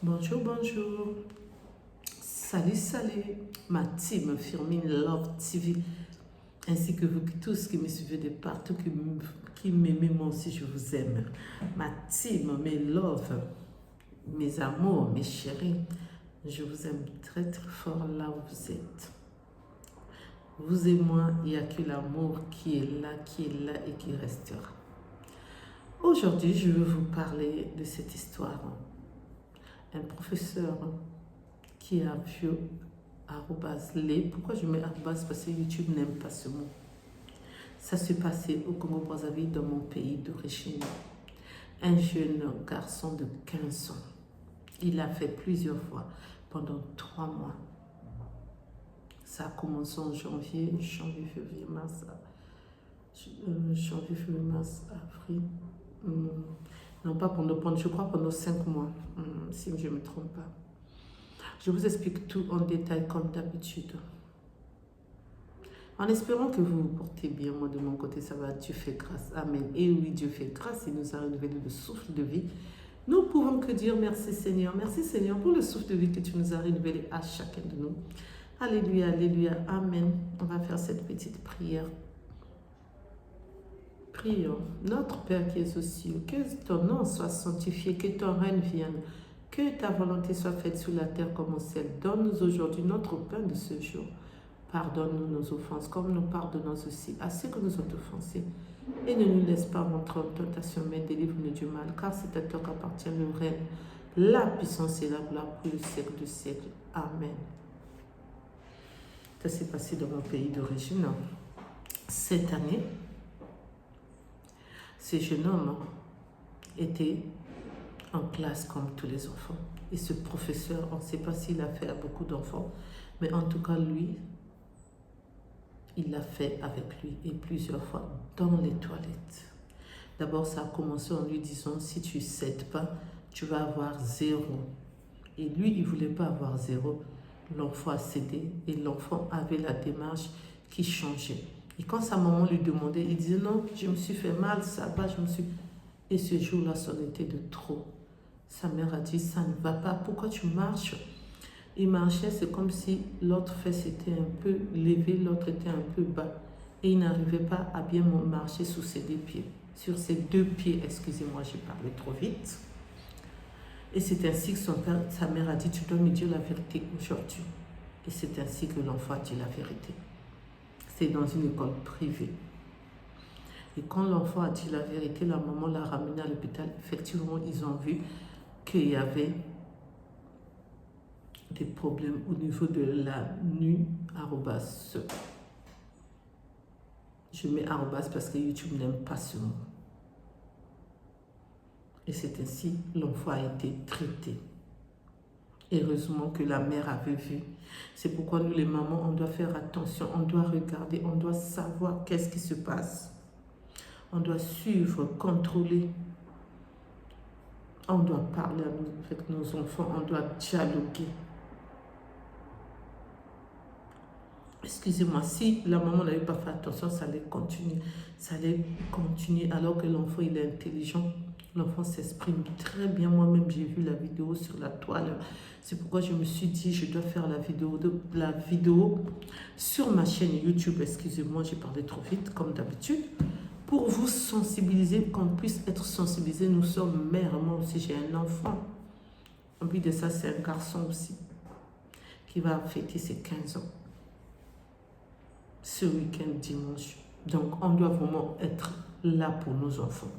Bonjour, bonjour. Salut, salut. Ma team Firmin Love TV, ainsi que vous tous qui me suivez de partout, qui m'aimez, moi aussi je vous aime. Ma team, mes love, mes amours, mes chéris, je vous aime très très fort là où vous êtes. Vous et moi, il n'y a que l'amour qui est là et qui restera. Aujourd'hui, je veux vous parler de cette histoire. Un professeur qui a vu @les. Pourquoi je mets arrobas? Parce que YouTube n'aime pas ce mot. Ça s'est passé au Congo-Brazzaville, dans mon pays d'origine. Un jeune garçon de 15 ans. Il l'a fait plusieurs fois, pendant 3 mois. Ça a commencé en janvier, février, mars, avril. Non, pas pendant, je crois pendant 5 mois, si je ne me trompe pas. Je vous explique tout en détail comme d'habitude. En espérant que vous vous portez bien, moi de mon côté ça va, Dieu fait grâce, amen. Et oui, Dieu fait grâce, il nous a renouvelé le souffle de vie. Nous pouvons que dire merci Seigneur pour le souffle de vie que tu nous as renouvelé à chacun de nous. Alléluia, alléluia, amen. On va faire cette petite prière. Prions. Notre Père qui es aux cieux, que ton nom soit sanctifié, que ton règne vienne, que ta volonté soit faite sur la terre comme au ciel. Donne-nous aujourd'hui notre pain de ce jour. Pardonne-nous nos offenses comme nous pardonnons aussi à ceux que nous ont offensés. Et ne nous laisse pas rentrer en tentation, mais délivre-nous du mal, car c'est à toi qu'appartient le règne, la puissance et la gloire pour le siècle de siècle. Amen. Ça s'est passé dans mon pays d'origine. Cette année, ce jeune homme était en classe comme tous les enfants. Et ce professeur, on ne sait pas s'il a fait à beaucoup d'enfants, mais en tout cas, lui, il l'a fait avec lui et plusieurs fois dans les toilettes. D'abord, ça a commencé en lui disant, si tu ne cèdes pas, tu vas avoir 0. Et lui, il ne voulait pas avoir 0. L'enfant a cédé et l'enfant avait la démarche qui changeait. Et quand sa maman lui demandait, il disait, non, je me suis fait mal, ça va, je me suis... Et ce jour-là, c'en était de trop. Sa mère a dit, ça ne va pas, pourquoi tu marches? Il marchait, c'est comme si l'autre fesse était un peu levée, l'autre était un peu bas. Et il n'arrivait pas à bien marcher sur ses 2 pieds. Sur ses 2 pieds, excusez-moi, j'ai parlé trop vite. Et c'est ainsi que sa mère a dit, tu dois me dire la vérité aujourd'hui. Et c'est ainsi que l'enfant a dit la vérité. C'est dans une école privée. Et quand l'enfant a dit la vérité, la maman l'a ramené à l'hôpital. Effectivement, ils ont vu qu'il y avait des problèmes au niveau de la nu arrobas. Je mets arrobas parce que YouTube n'aime pas ce mot. Et c'est ainsi l'enfant a été traité. Heureusement que la mère avait vu. C'est pourquoi nous les mamans, on doit faire attention, on doit regarder, on doit savoir qu'est-ce qui se passe. On doit suivre, contrôler. On doit parler avec nos enfants, on doit dialoguer. Excusez-moi, si la maman n'avait pas fait attention, ça allait continuer. Ça allait continuer alors que l'enfant, il est intelligent. L'enfant s'exprime très bien. Moi-même, j'ai vu la vidéo sur la toile. C'est pourquoi je me suis dit, je dois faire la vidéo sur ma chaîne YouTube. Excusez-moi, j'ai parlé trop vite, comme d'habitude. Pour vous sensibiliser, qu'on puisse être sensibilisé. Nous sommes mères. Moi aussi, j'ai un enfant. En plus de ça, c'est un garçon aussi qui va fêter ses 15 ans. Ce week-end dimanche. Donc, on doit vraiment être là pour nos enfants.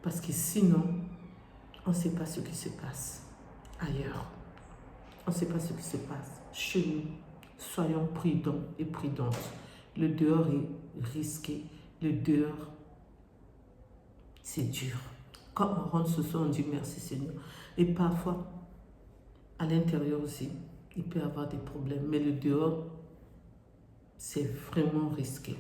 Parce que sinon, on ne sait pas ce qui se passe ailleurs. On ne sait pas ce qui se passe chez nous. Soyons prudents et prudentes. Le dehors est risqué. Le dehors, c'est dur. Quand on rentre ce soir, on dit merci Seigneur. Et parfois, à l'intérieur aussi, il peut y avoir des problèmes. Mais le dehors, c'est vraiment risqué.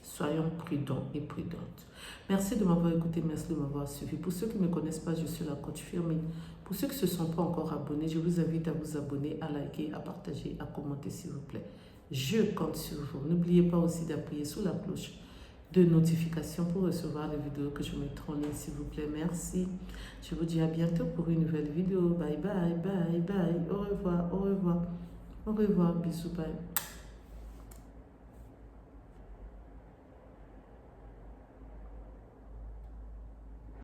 Soyons prudents et prudentes. Merci de m'avoir écouté, merci de m'avoir suivi. Pour ceux qui ne me connaissent pas, je suis la coach Firmin. Pour ceux qui ne se sont pas encore abonnés, je vous invite à vous abonner, à liker, à partager, à commenter s'il vous plaît. Je compte sur vous. N'oubliez pas aussi d'appuyer sur la cloche de notifications pour recevoir les vidéos que je mettrai en ligne, s'il vous plaît. Merci. Je vous dis à bientôt pour une nouvelle vidéo. Bye bye, bye bye. Au revoir, au revoir. Au revoir, bisous, bye.